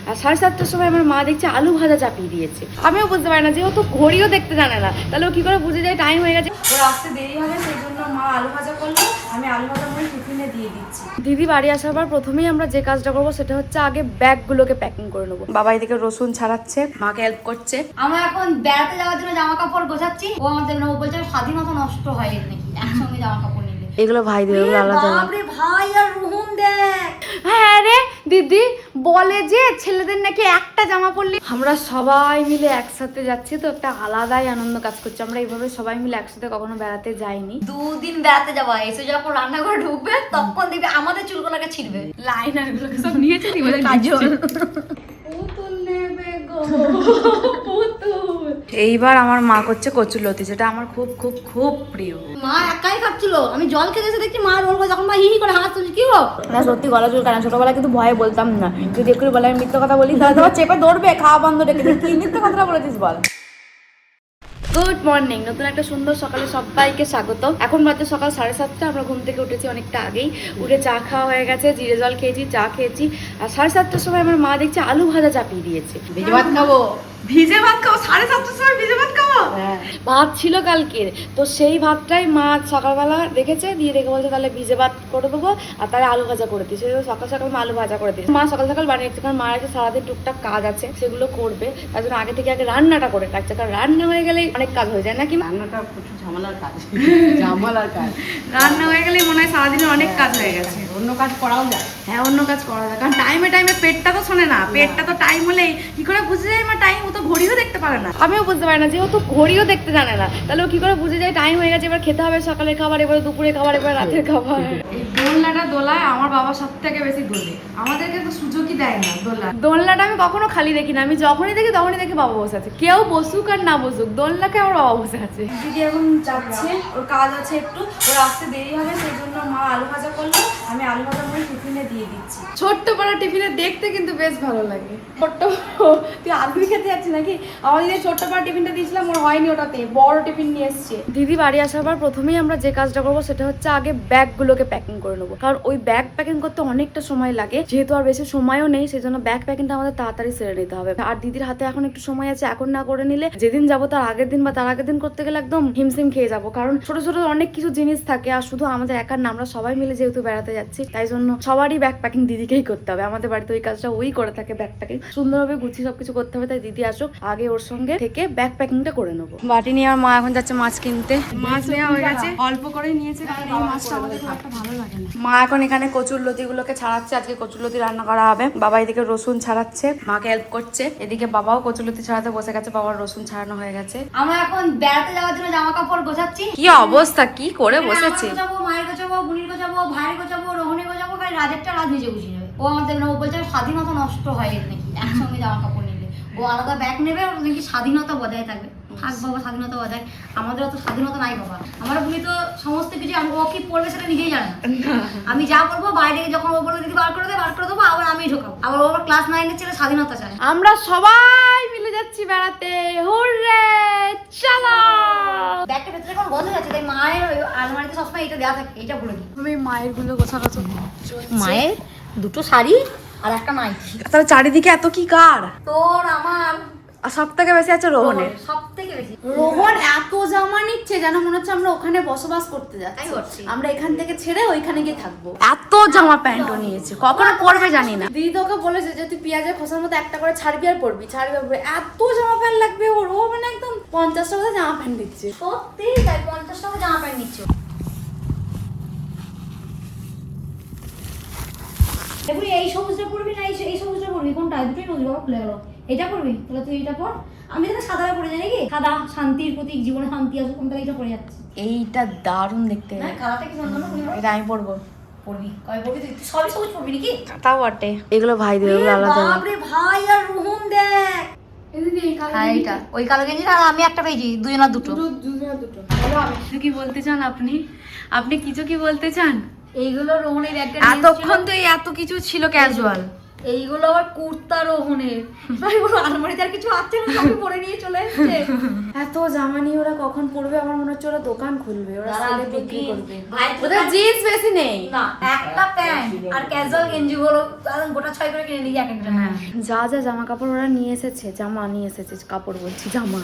আর 7:30টার সময় আমার মা দেখছে আলু ভাজা চাপিয়ে দিয়েছে। আমিও বুঝতে পারি না, যে ও তো ঘড়িও দেখতে জানে না, তাহলে ও কি করে বুঝে যায় টাইম হয়ে গেছে। ওর আসতে দেরি হবে, সেই জন্য মা আলু ভাজা করলো, আমি আলু ভাজা করে টিফিনে দিয়ে দিচ্ছি। দিদি বাড়ি আসার পর প্রথমেই আমরা যে কাজটা করবো সেটা হচ্ছে আগে ব্যাগগুলোকে প্যাকিং করে নেবো। বাবা এদিকে রসুন ছাড়াচ্ছে, মাকে হেল্প করছে। আমরা এখন বেড়াতে যাওয়ার জন্য জামা কাপড় গোছাচ্ছি। ও আমাদের ও বলছে স্বাধীনতা নষ্ট হয় নাকি একসঙ্গে জামা কাপড় নিলে। এগুলো ভাই দেবে, এগুলো আলাদা। বাপরে ভাই আর রুহুম দেখ। হ্যাঁ রে দিদি বলে যে ছেলেদের নাকি একটা জামা পরলে। আমরা সবাই মিলে একসাথে যাচ্ছি তো একটা আলাদাই আনন্দ কাজ করছে। আমরা এইভাবে সবাই মিলে একসাথে কখনো বেড়াতে যাইনি। 2 দিন বেড়াতে যাবো, এসে যখন রান্নাঘরে ঢুকবে তখন দেখবে আমাদের চুলগুলোকে ছিড়বে। লাইনার গুলোকে সব নিয়েছে কাজল। এইবার আমার মা করছে কচুরলতি, যেটা আমার খুব খুব খুব প্রিয়। মা একাই খাচ্ছিল, আমি জল খেতে এসে দেখছি মা রোল করে, যখন মা হি করে হাত তুলছে। কি গো না সত্যি গলা চুল কানা, ছোটবেলায় কিন্তু ভয়ে বলতাম না, যদি একটু বলে আমি মিথ্যে কথা বলি তাহলে তোমার চেপে ধরবে, খাওয়া বন্ধ রেখে দিই। কি মিথ্যে কথাটা বলেছিস বল। গুড মর্নিং, নতুন একটা সুন্দর সকালে সবাইকে স্বাগত। এখন বাজে সকাল 7:30। আমরা ঘুম থেকে উঠেছি অনেকটা আগেই, উঠে চা খাওয়া হয়ে গেছে, জিরে জল খেয়েছি, চা খেয়েছি। আর 7:30টার সময় আমার মা দেখছে আলু ভাজা চাপিয়ে দিয়েছে। ভিজে ভাত খাবো, ভিজে ভাত খাবো 7:30টার সময়? ভিজে ভাত খাবো? হ্যাঁ, ভাত ছিল কালকের, তো সেই ভাতটাই মা সকালবেলা রেখেছে, দিয়ে রেখে বলছে তাহলে ভিজে ভাত করে দেবো আর তাহলে আলু ভাজা করে দিই। সকাল সকাল মা আলু ভাজা করে দিই। মা সকাল সকাল বানিয়েছে, কারণ মার একটা সারাদিন টুকটাক কাজ আছে, সেগুলো করবে, তার জন্য আগে থেকে আগে রান্নাটা করে রাখছে। কারণ রান্না হয়ে গেলেই অনেক কাজ হয়ে যায় নাকি? রান্নাটা প্রচুর ঝামেলার কাজ। ঝামেলার কাজ। রান্না হয়ে গেলেই মনে হয় সারাদিনের অনেক কাজ হয়ে গেছে। অন্য কাজ করাও যায়। হ্যাঁ, অন্য কাজ করা যায়, কারণ টাইমে টাইমে পেটটা তো শোনে না। পেটটা তো টাইম হলেই কি করে বুঝে যায় আমার টাইম? ও তো ঘড়িও দেখতে পারে না। আমিও বুঝতে পারি না, যে ও তো ঘড়িও দেখতে জানে না, তাহলে ও কি করে বুঝে যায় টাইম হয়ে গেছে, এবার খেতে হবে সকালের খাবার, এবার দুপুরে খাবার, এবার রাতের খাবার। এই দোলনাটা দোলায় আমার বাবা সব থেকে বেশি দোলে, আমাদেরকে তো সুযোগই দেয় না দোলনা। দোলনাটা আমি কখনো খালি দেখি না, আমি যখনই দেখি তখনই দেখি বাবা বসে আছে। কেউ বসুক আর না বসুক, দোলনাকে আমার বাবা বসে আছে। দিদি এখন যাচ্ছে, ওর কাজ আছে একটু, ওর আসতে দেরি হবে, সেই জন্য মা আলু ভাজা করলো, আমি আলু ভাজা করে টিফিনে দিয়ে দিচ্ছি। ছোট্ট পাড়া টিফিনে দেখতে কিন্তু বেশ ভালো লাগে। ছোট্ট তুই আলু খেতে যাচ্ছি নাকি? আমার দিদি ছোট্ট পাড়া টিফিনটা দিয়েছিলাম, ওর হয়নি, ওটাতে বড় টিফিন নিয়ে এসছে। দিদি বাড়ি আসার পর প্রথমেই আমরা যে কাজটা করবো সেটা হচ্ছে আগে ব্যাগগুলোকে প্যাকিং করে নেবো, কারণ ওই ব্যাগ প্যাকিং করতে অনেকটা সময় লাগে, যেহেতু আর বেশি সময়ও নেই, সেই জন্য ব্যাগ প্যাকিংটা আমাদের তাড়াতাড়ি সেরে নিতে হবে। আর দিদির হাতে এখন একটু সময় আছে, এখন না করে নিলে যেদিন যাবো তার আগের দিন বা তার আগের দিন করতে গেলে একদম হিমশিম খেয়ে যাবো, কারণ ছোট ছোট অনেক কিছু জিনিস থাকে। আর শুধু আমাদের একার না, আমরা সবাই মিলে যেহেতু বেড়াতে যাচ্ছি, তাই জন্য সবারই ব্যাগ প্যাকিং দিদিকেই করতে হবে। আমাদের বাড়িতে ওই কাজটা ওই করে থাকে, ব্যাগ প্যাকিং সুন্দরভাবে গুছিয়ে সবকিছু করতে হবে। তাই দিদি আসুক আগে, ওর সঙ্গে থেকে ব্যাগ প্যাকিংটা করে নেবো। বাটি নিয়ে আমার মা এখন যাচ্ছে মাছ কিনতে। মাছ নেওয়া হয়ে গেছে, অল্প করে নিয়েছে, কারণ এই মাছটা আমাদের খুব একটা ভালো লাগে না। মা এখন এখানে কচুরলতি গুলোকে ছাড়াচ্ছে, আজকে কচুরলতি রান্না করা হবে। বাবা এদিকে রসুন ছাড়াচ্ছে, মাকে হেল্প করছে। এদিকে বাবাও কচুরলতি ছাড়াতে বসে গেছে, বাবার রসুন ছাড়ানো হয়ে গেছে। আমরা এখন বেড়াতে যাওয়ার জন্য জামা কাপড় গোছাচ্ছি। কি অবস্থা, কি করে বসেছে। গোছাবো, মায়ের গোছাবো, বুনির গোছাবো, ভাইয়ের গোছাবো, রোহনের গোছাবো, খালি রাজেরটা রাজ নিজে গুছিয়ে নেবে। ও আমাদের ও বলছে স্বাধীনতা নষ্ট হয় নাকি একসঙ্গে জামা কাপড় নিলে। ও আলাদা ব্যাগ নেবে, ওর নাকি স্বাধীনতা বজায় থাকবে। থাক বাবা, স্বাধীনতা বজায়, আমাদের অত স্বাধীনতা নাই বাবা। আমার বুনি তো সমস্ত কিছু, ও কি পড়বে সেটা নিজেই জানে না। আমি যা করবো বাইরে যখন ও বলে দিদি বার করে দেবো, আবার আমি ঢোকাবো। আবার ওর ক্লাস 9-এর ছেলে স্বাধীনতা চায়। আমরা সবাই মিলে যাচ্ছি বেড়াতে, হুররে চলো। ব্যাগটা ভেতরে এখন বন্ধ আছে, তাই মায়ের আলমারিতে সবসময় এটা দেওয়া থাকে, এটা বলে দিই। আমি মায়ের গুলো গোছানো মায়ের 2টো শাড়ি আর একটা নাইটি। তাহলে চারিদিকে এত কি কার? তোর আমার আর সব থেকে বেশি আছে রোহনের। সব থেকে বেশি রোহন এত জামা নিচ্ছে যেন মনে হচ্ছে আমরা ওখানে বসবাস করতে তাই যাচ্ছি, করছি। আমরা এখান থেকে ছেড়ে ওইখানে গিয়ে থাকবো। এত জামা প্যান্টও নিয়েছে, কখনো পরবে জানি না। দিদি তোকে বলেছে যে তুই পেঁয়াজের খোসার মতো একটা করে ছাড়বি আর পরবি। এত জামা প্যান্ট লাগবে ওর, ও মানে একদম 50 টাকা জামা প্যান্ট দিচ্ছে। সত্যি তাই 50 টাকা জামা প্যান্ট নিচ্ছে। এগুলি এই সবুজটা পরবি না এই সবুজটা পরবি, কোনটা? দুটোই নদী বাবা খুলে গেল। এটা পরবি, তাহলে তুই এটা পর। আমি তাহলে সাদাটা পরে যাই নাকি? সাদা শান্তির প্রতীক, জীবনে শান্তি আসুক, কোনটা এইটা পরে যাচ্ছে। এইটা দারুণ দেখতে, না কালারটা কি সুন্দর না? এটা আমি পরবো। পরবি কয় পরবি? তুই সবই সবুজ পরবি নাকি? তাও বটে, এগুলো ভাই দেবে, এগুলো আলাদা। বাপরে ভাই আর রুহুম দেখ। হ্যাঁ এইটা ওই কালো গেঞ্জি, আর আমি একটা পেয়েছি, দুজনের দুটো। কিছু কি বলতে চান আপনি? আপনি কিছু কি বলতে চান? এইগুলো রোহনের একটা এতক্ষণ তো এই এত কিছু ছিল ক্যাজুয়াল। এইগুলো আবার কুর্তা রোহনের, আমি বলবো আলমারিতে আর কিছু আছে না, সবই পরে নিয়ে চলে এসেছে। এত জামা নিয়ে ওরা কখন পরবে? আমার মনে হচ্ছে ওরা দোকান খুলবে, ওরা দাঁড়া, সেলে বিক্রি দুদিন। করবে। ভাই, ওদের জিন্স বেশি নেই। না, একটা প্যান্ট আর ক্যাজুয়াল গেঞ্জি গুলো একদম গোটা 6 করে কিনে নিয়ে এক একটা। যা যা জামা কাপড় ওরা নিয়ে এসেছে, জামা নিয়ে এসেছে, কাপড় বলছি জামা,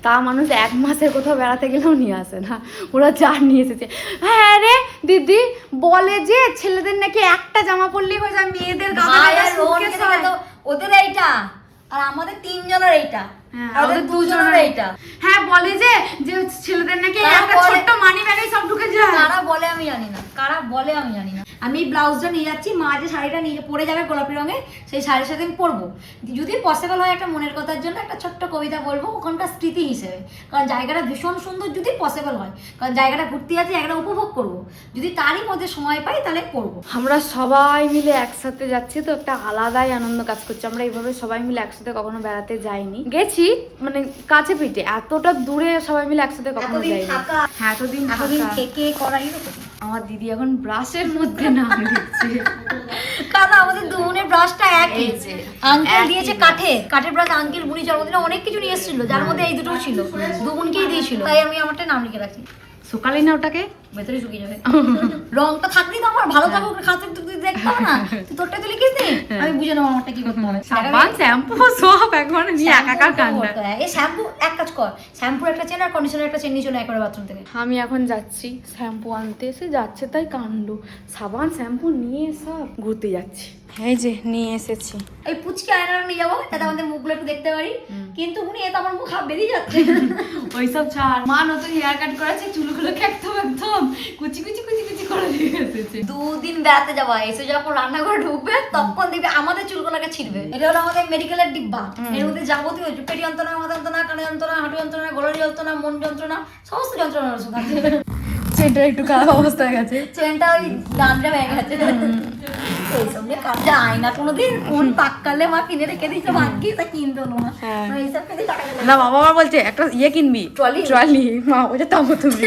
তা মানুষ 1 মাসের কোথাও বেড়াতে গেলেও নিয়ে আসে না, ওরা যা নিয়ে এসেছে। হ্যাঁ রে দিদি বলে যে ছেলেদের নাকি একটা জামা পরলেই হয়ে যায়, মেয়েদের গাদা ভাই গাদা আর রোহনকে suitcase দেখে হয়। তো ওদের এইটা আর আমাদের 3 জনের এইটা, হ্যাঁ, আর ওদের 2 জনের এইটা। হ্যাঁ বলে যে যে ছেলেদের নাকি তারা একটা বলে- ছোট্ট মানি ব্যাগে সব ঢুকে যায়। কারা বলে আমি জানি না, কারা বলে আমি জানি না। আমি এই ব্লাউজটা নিয়ে যাচ্ছি, মা যে শাড়িটা নিয়ে পরে যাবে গোলাপি রঙে, সেই শাড়ির সাথে আমি পরবো। যদি পসিবল হয় একটা মনের কথার জন্য একটা ছোট্ট কবিতা বলবো ওখানকার স্মৃতি হিসেবে, কারণ জায়গাটা ভীষণ সুন্দর যদি পসিবল হয়, কারণ জায়গাটা ঘুরতে যাচ্ছি, জায়গাটা উপভোগ করবো, যদি তারই মধ্যে সময় পাই তাহলে পরবো। আমরা সবাই মিলে একসাথে যাচ্ছি তো একটা আলাদাই আনন্দ কাজ করছে। আমরা এইভাবে সবাই মিলে একসাথে কখনো বেড়াতে যাইনি, গেছি মানে কাছে পিঠে, এতটা দূরে সবাই মিলে একসাথে কখনো এতদিন যাইনি। থাকা, হ্যাঁ এতদিন এতদিন থাকা। থেকে করাই তো। আমার দিদি এখন ব্রাশের মধ্যে নাম লিখছে। কারণ আমাদের দুজনের ব্রাশটা একই, এই যে, আঙ্কেল একই দিয়েছে brush। কাঠের ব্রাশ। আঙ্কেল বুড়ি জন্মদিনে অনেক কিছু নিয়ে এসেছিল, যার মধ্যে এই দুটো ছিল, দুগুনকেই দিয়েছিল, তাই আমি আমারটা নাম লিখে রাখছি। শুকালি না ওটাকে? ভেতরে শুকিয়ে যাবে। রংটা থাকলেই তো আমার ভালো থাকুক, খাতে তুই দেখতে হবে না, তুই তোরটা তুই লিখিস নি, আমি বুঝে নেবো আমারটা কি করতে হবে। সাবান শ্যাম্পু সব একবার নিয়ে একাকার কান্ডা। এই শ্যাম্পু এক কাজ কর, শ্যাম্পুর একটা চেন আর কন্ডিশনার একটা চেন নিয়ে চলে একবারে বাথরুম থেকে। আমি এখন যাচ্ছি শ্যাম্পু আনতে, এসে যাচ্ছে তাই কাণ্ড, সাবান শ্যাম্পু নিয়ে সব ঘুরতে যাচ্ছি। এই যে নিয়ে এসেছি। এই পুচকি আয়নাটা নিয়ে যাবো যাতে আমাদের মুখগুলো একটু দেখতে পারি, কিন্তু উনি এত আমার মুখ হাফ বেরিয়ে যাচ্ছে। ওইসব ছাড়, মা নতুন হেয়ার কাট করেছে, চুলগুলোকে একদম একদম কুচি কুচি কুচি কুচি করে দিয়ে এসেছে। 2 দিন বেড়াতে যাবো, এসে যখন রান্নাঘরে ঢুকবে তখন দেখবে আমাদের চুলগুলোকে ছিড়বে। এটা হলো আমাদের মেডিকেলের ডিব্বা, এর মধ্যে যাবতীয় পেটি যন্ত্রণা, মাথা যন্ত্রণা, কানে যন্ত্রণা, হাঁটু যন্ত্রণা, গলার যন্ত্রণা, মন যন্ত্রণা, সমস্ত যন্ত্রণার ওষুধ আছে। সেটা একটু খারাপ অবস্থা হয়ে গেছে। চেনটা ওই দামটা ভেঙে গেছে। এইসব নিয়ে কাজ যায় না কোনোদিন, কোন পাক্কালে মা কিনে রেখে দিয়েছে, ভাগ্যি তা কিনতে হলো না। হ্যাঁ। এইসব কিনে টাকা গেলে না বাবা মা বলছে একটা ইয়ে কিনবি, ট্রলি? ট্রলি। মা ওটা তামো তুমি।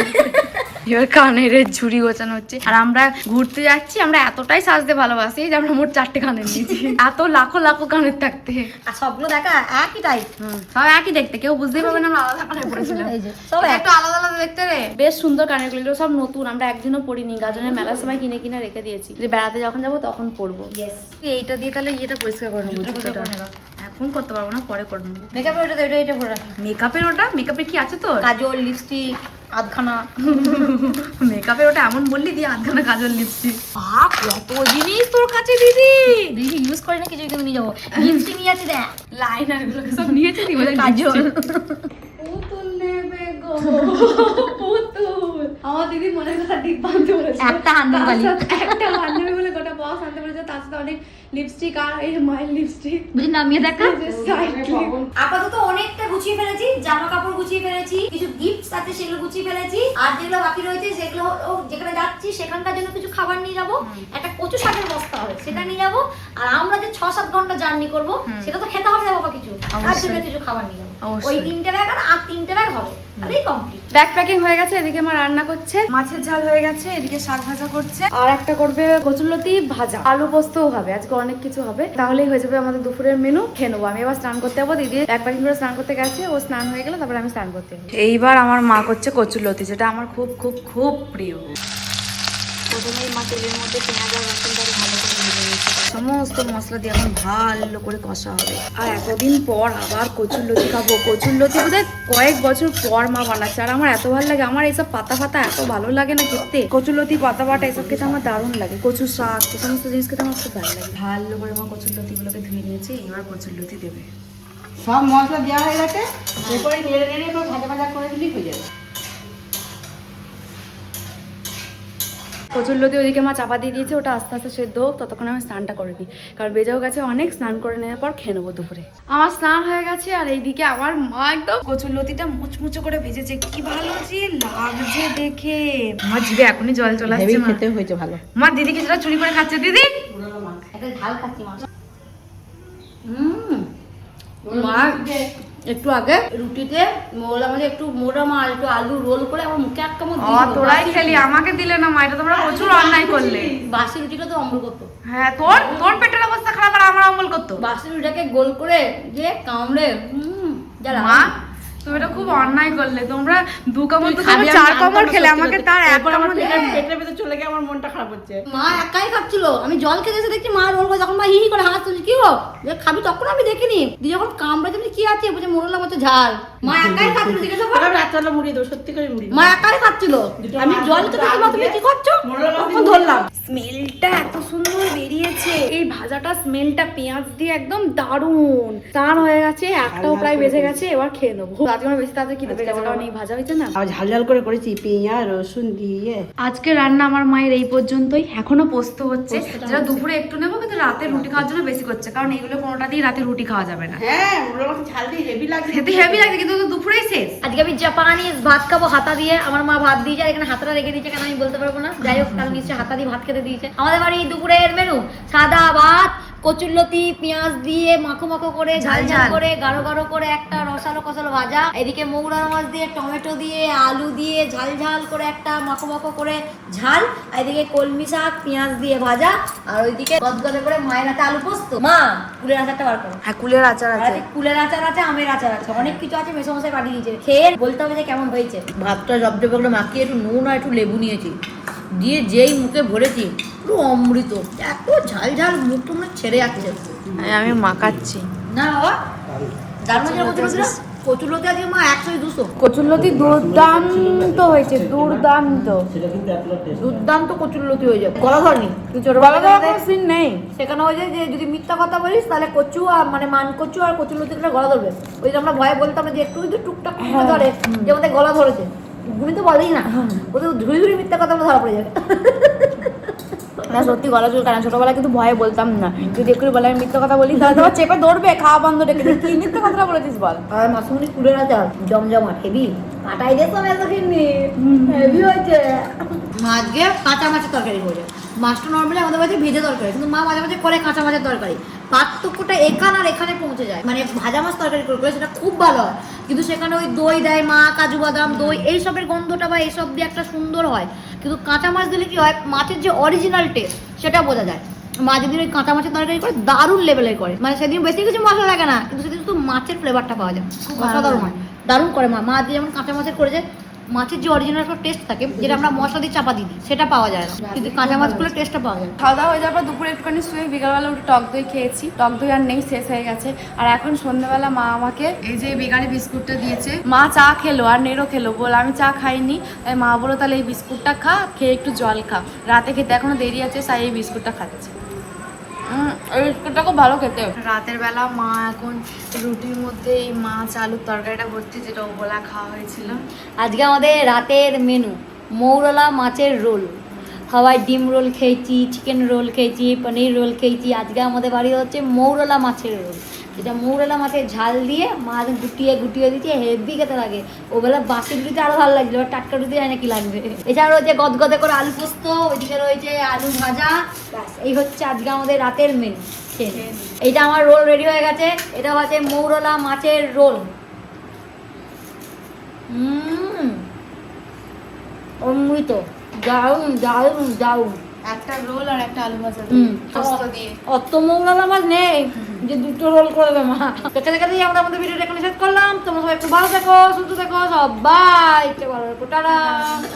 এবার কানের ঝুড়ি গোছানো হচ্ছে, আর আমরা ঘুরতে যাচ্ছি, আমরা এতটাই সাজতে ভালোবাসি যে আমরা মোট 4টে কানের নিয়েছি, এত লাখো লাখো কানের থাকতে। আর সবগুলো দেখা একই টাইপ। সব একই দেখতে, কেউ বুঝতেই পারবে না আমরা আলাদা কানের পড়েছিলাম। এই যে সব এটা এক। একটু আলাদা আলাদা দেখতে রে, বেশ সুন্দর কানের গুলো, সব নতুন, আমরা একদিনও পরিনি, গাজনের মেলার সময় কিনে কিনে রেখে দিয়েছি, যে বেড়াতে যখন যাবো তখন পরবো। Yes. এইটা দিয়ে তাহলে ইয়েটা পরিষ্কার করে নেবো, জুতোটা জুতোটা। পরে নেবো। এখন করতে পারবো না, পরে করে নেবো। মেকআপের ওটা এটা ভরে রাখি। মেকআপের ওটা, মেকআপের কি আছে তোর? কাজল, লিপস্টিক, আধখানা। মেকআপের ওটা এমন বললি দিয়ে আধখানা কাজল লিপস্টিক, কত জিনিস তোর কাছে দিদি। দিদি ইউজ করে না কিছু, কিন্তু নিয়ে যাবো। লিপস্টিক নিয়ে যাচ্ছি দেখ, লাইনার গুলোকে সব নিয়েছে দি, বলে কাজল। পুতুল নেবে গো পুতুল। আমার দিদি মনের কথা ডিব্বা আনতে বলেছে, একটা হান্ডি বালি। একটা হান্ডি বলে গোটা বক্স আনতে বলেছে, তার সাথে অনেক লিপস্টিক আর এই মাইল লিপস্টিক। বুঝি নামিয়ে দেখা। Side clip. আপাতত অনেকটা গুছিয়ে ফেলেছি, জামা কাপড় গুছিয়ে ফেলেছি, কিছু গিফটস আছে সেগুলো গুছিয়ে ফেলেছি, আর যেগুলো বাকি রয়েছে সেগুলো যেখানে যাচ্ছি সেখানকার জন্য কিছু খাবার নিয়ে যাব, একটা কচু শাকের বস্তা হবে সেটা নিয়ে যাব, আর আমরা যে 6-7 ঘন্টা জার্নি করব সেটা তো খেতে হবে না বাবা কিছু, আর জন্য কিছু খাবার নিয়ে যাবো। ওই 3টে ব্যাগ আর 3টে ব্যাগ হবে, তাহলেই কমপ্লিট। ব্যাগ প্যাকিং হয়ে গেছে, এদিকে মা রান্না করছে, মাছের ঝাল হয়ে গেছে, এদিকে শাক ভাজা করছে, আর একটা করবে কচুরলতি ভাজা, আলু পোস্তও হবে, আজকে অনেক কিছু হবে, তাহলেই হয়ে যাবে আমাদের দুপুরের মেনু। খেয়ে নেবো। আমি এবার স্নান করতে যাবো, দিদি ব্যাগ প্যাকিং করে স্নান করতে গেছে, ও স্নান হয়ে গেলে তারপরে আমি স্নান করতে যাবো। এইবার আমার মা করছে কচুরলতি, যেটা আমার খুব খুব খুব প্রিয়। প্রথমেই মা তেলের মধ্যে পেঁয়াজ আর রসুনটাকে ভালো করে ভেজে নিয়েছে, সমস্ত মশলা দিয়ে এখন ভালো করে কষা হবে। আর এতদিন পর আবার কচুরলতি খাবো। কচুরলতি বোধহয় কয়েক বছর পর মা বানাচ্ছে, আর আমার এত ভালো লাগে। আমার এইসব পাতা ফাতা এত ভালো লাগে না খেতে, কচুরলতি পাতা বাটা এসব খেতে আমার দারুণ লাগে, কচুর শাক এই সমস্ত জিনিস খেতে আমার খুব ভালো লাগে। ভালো করে আমার কচুরলতিগুলোকে ধুয়ে নিয়েছে, এবার কচুরলতি দেবে। সব মশলা দেওয়া হয়ে গেছে, এরপরে নেড়ে নেড়ে এবার ভাজা ভাজা করে দিলেই হয়ে যাবে। কচুরলতি ওইদিকে মা চাপা দিয়ে দিয়েছে, ওটা আস্তে আস্তে সেদ্ধ হোক, ততক্ষণ আমি স্নানটা করে দিই, কারণ বেজাও গেছে অনেক। স্নান করে নেওয়ার পর খেয়ে নেবো দুপুরে। আমার স্নান হয়ে গেছে, আর এইদিকে আমার মা একদম কচুরলতিটা মুচমুচো করে ভেজেছে, কি ভালো যে লাগছে দেখে। আমার জিভে এখনই জল চলে হেভি আসছে। মা খেতে হয়েছে ভালো। মা দিদি কিছুটা চুরি করে খাচ্ছে দিদি। একটা ঝাল খাচ্ছি মাছ। মা একটু আগে রুটিতে মোলা মাঝে একটু মোটা মাছ একটু আলু রোল করে আমার মুখে এক কামড় ও তোরাই খেলি, আমাকে দিলে না মা, এটা তোমরা প্রচুর অন্যায় করলে। বাসি রুটিটা তো অম্বল করতো। হ্যাঁ, তোর তোর পেটের অবস্থা খারাপ আর আমার অম্বল করতো। বাসি রুটিটাকে গোল করে যে কামড়ে যারা মা তুমি এটা খুব অন্যায় করলে, তোমরা দু কামড় তো তুমি 4 কামড় খেলে, আমাকে তার এক কামড় দিলে। পেটের ভিতরে চলে গিয়ে আমার মনটা খারাপ হচ্ছে। মা একাই খাচ্ছিল, আমি জল খেতে এসে দেখছি মা রোল করে, যখন মা হি হি করে হাসছে কি গো যে খাবি, তখন আমি দেখিনি দি যখন কামড়ে তুমি কি আছে বলছে মোরলা মতো ঝাল। মা একাই খাচ্ছিল, জিজ্ঞাসা করো রাত্রে মুড়ি দাও, সত্যি করে মুড়ি দাও। মা একাই খাচ্ছিল, আমি জল খেতে এসে তুমি কি করছো তখন ধরলাম। স্মেলটা এত সুন্দর বেরিয়েছে, এই ভাজাটা স্মেলটা পেঁয়াজ দিয়ে একদম দারুণ টান হয়ে গেছে। একটাও প্রায় বেজে গেছে, এবার খেয়ে নেবো। আজকে আমার বেশি তাড়াতাড়ি খিদে পেয়ে গেছে, কারণ এই ভাজা হয়েছে না। আর ঝাল ঝাল করে করেছি পেঁয়াজ রসুন দিয়ে। আজকে রান্না আমার মায়ের এই পর্যন্তই, এখনো পোস্ত হচ্ছে, যেটা দুপুরে একটু নেবো, কিন্তু রাতে রুটি খাওয়ার জন্য বেশি করছে, কারণ এগুলো কোনোটা দিয়ে রাতে রুটি খাওয়া যাবে না। হ্যাঁ, ওগুলো ঝাল দিয়ে হেভি লাগে, খেতে হেভি লাগে, কিন্তু তো দুপুরেই শেষ। আজকে আমি জাপানিজ ভাত খাবো হাতা দিয়ে। আমার মা ভাত দিয়ে যায়, এখানে হাতাটা রেখে দিয়েছে, কেন আমি বলতে পারবো না। যাই হোক, কাল নিশ্চয়ই হাতা দিয়ে ভাত খেতে দিয়েছে। আমাদের বাড়ি দুপুরের মেনু সাদা ভাত, কচুরলতি পেঁয়াজ দিয়ে মাখো মাখো করে ঝাল ঝাল করে গাঢ় গাঢ় করে একটা রসালো কষালো ভাজা, এদিকে মৌরা মাছ দিয়ে টমেটো দিয়ে আলু দিয়ে ঝাল ঝাল করে একটা মাখো মাখো করে ঝাল, আর এদিকে কলমি শাক পেঁয়াজ দিয়ে ভাজা, আর ওইদিকে গদগদে করে মায়ের হাতে আলু পোস্ত। মা কুলের আচারটা বার করো। হ্যাঁ, কুলের আচার আর আছে, আছে কুলের আচার আছে, আমের আচার আছে, অনেক কিছু আছে, মেসমশাই পাঠিয়ে দিয়েছে। খেয়ে বলতে হবে যে কেমন হয়েছে। ভাতটা জবজব করে মাখিয়ে একটু নুন আর একটু লেবু নিয়েছি, দিয়ে যেই মুখে ভরেছি পুরো অমৃত, এত ঝাল ঝাল মুখ টুমে ছেড়ে যাচ্ছে। আমি মাখাচ্ছি। না বাবা দারুণ কচুরলতি, কচুরলতি আজকে মা 100-200 কচুরলতি দুর্দান্ত হয়েছে, দুর্দান্ত দুর্দান্ত কচুরলতি হয়ে যায়। গলা ধরনি তুই বলা ছোটবেলা কোনো সিন নেই। সেখানে হয়ে যায় যে যদি মিথ্যা কথা বলিস তাহলে কচু আর মানে মান কচু আর কচুরলতিটা গলা ধরবে। ওই যে আমরা ভয়ে বলতাম যে একটু যদি টুকটাক করে ধরে যে আমাদের গলা ধরেছে, গুলি তো বলেই না, ওদের ধুই ধুই মিথ্যা কথা আমরা ধরা পড়ে যাবে। না সত্যি গলা চুল কানা, ছোটবেলায় কিন্তু ভয়ে বলতাম না, যদি একটু বলে আমি মিথ্যা কথা বলি তাহলে তোমার চেপে ধরবে, খাওয়া বন্ধ রেখে কি মিথ্যা কথা বলেছিস বল। আর মাসুমনি কুলের আচার জমজমাট হেভি, পাটাই দিয়ে সব এত কিনি হেভি হয়েছে। আজকে কাঁচা মাছের তরকারি করেছে। মাছটা নর্মালি আমাদের বাড়িতে ভেজে তরকারি, কিন্তু মা মাঝে মাঝে করে কাঁচা মাছের তরকারি। পার্থক্যটা এখানে আর এখানে পৌঁছে যায়, মানে ভাজা মাছ তরকারি করে সেটা খুব ভালো হয়, কিন্তু সেখানে ওই দই দেয় মা, কাজু বাদাম দই এইসবের গন্ধটা বা এইসব দিয়ে একটা সুন্দর হয়, কিন্তু কাঁচা মাছ দিলে কি হয় মাছের যে অরিজিনাল টেস্ট সেটা বোঝা যায়। মা যেদিন ওই কাঁচা মাছের তরকারি করে দারুণ লেভেলের করে, মানে সেদিন বেশি কিছু মশলা লাগে না, কিন্তু সেদিন শুধু মাছের ফ্লেভারটা পাওয়া যায়, খুব অসাধারণ হয়, দারুণ করে মা। মা দিয়ে যেমন কাঁচা মাছের করেছে, মাছের যে অরিজিনাল একটা টেস্ট থাকে যেটা আমরা মশলা দিয়ে চাপা দিই সেটা পাওয়া যায় না, কিন্তু কাঁচা মাছগুলো টেস্টটা পাওয়া যায়। খাওয়া দাওয়া হয়ে যাওয়ার পর দুপুরে একটুখানি শুয়ে বিকালবেলা উঠে টক দই খেয়েছি, টক দই আর নেই, শেষ হয়ে গেছে। আর এখন সন্ধ্যাবেলা মা আমাকে এই যে বেকারি বিস্কুটটা দিয়েছে, মা চা খেলো আর নেড়ো খেলো, বল আমি চা খাইনি, তাই মা বলো তাহলে এই বিস্কুটটা খা, খেয়ে একটু জল খা, রাতে খেতে এখনো দেরি আছে, তাই এই বিস্কুটটা খাচ্ছে। এই বিস্কুটটা খুব ভালো খেতে। রাতের বেলা মা এখন রুটির মধ্যে এই মাছ আলুর তরকারিটা ভর্তি, যেটা ওবেলা খাওয়া হয়েছিল। আজকে আমাদের রাতের মেনু মৌরলা মাছের রোল, হাওয়াই ডিম রোল খেয়েছি, চিকেন রোল খেয়েছি, পনির রোল খেয়েছি। আজকে আমাদের বাড়ি হচ্ছে মৌরলা মাছের রোল, যেটা মৌরলা মাছের ঝাল দিয়ে মাছ গুটিয়ে গুটিয়ে দিচ্ছে, হেভি খেতে লাগে। ওবেলা বাসি রুটিতে আরো ভালো লাগছিল, টাটকা রুটি হয় না কি লাগবে। এছাড়া রয়েছে গদগদে করে আলু পোস্ত, ওইদিকে রয়েছে আলু ভাজা, ব্যাস এই হচ্ছে আজকে আমাদের রাতের মেনু। এইটা আমার রোল রেডি হয়ে গেছে, এটা হচ্ছে মৌরলা মাছের রোল। অমৃত, দারুণ দারুণ দারুণ। একটা রোল আর একটা আলু ভাজা পোস্ত দিয়ে। অত মৌলানা মাছ নেই যে দুটো রোল করে দেবে মা। দেখে দেখে দিয়ে আমরা আমাদের ভিডিওটা এখানে শেষ করলাম। তোমরা সবাই খুব ভালো থেকো, সুস্থ থেকো, সবাই ভালো থেকো, টাটা।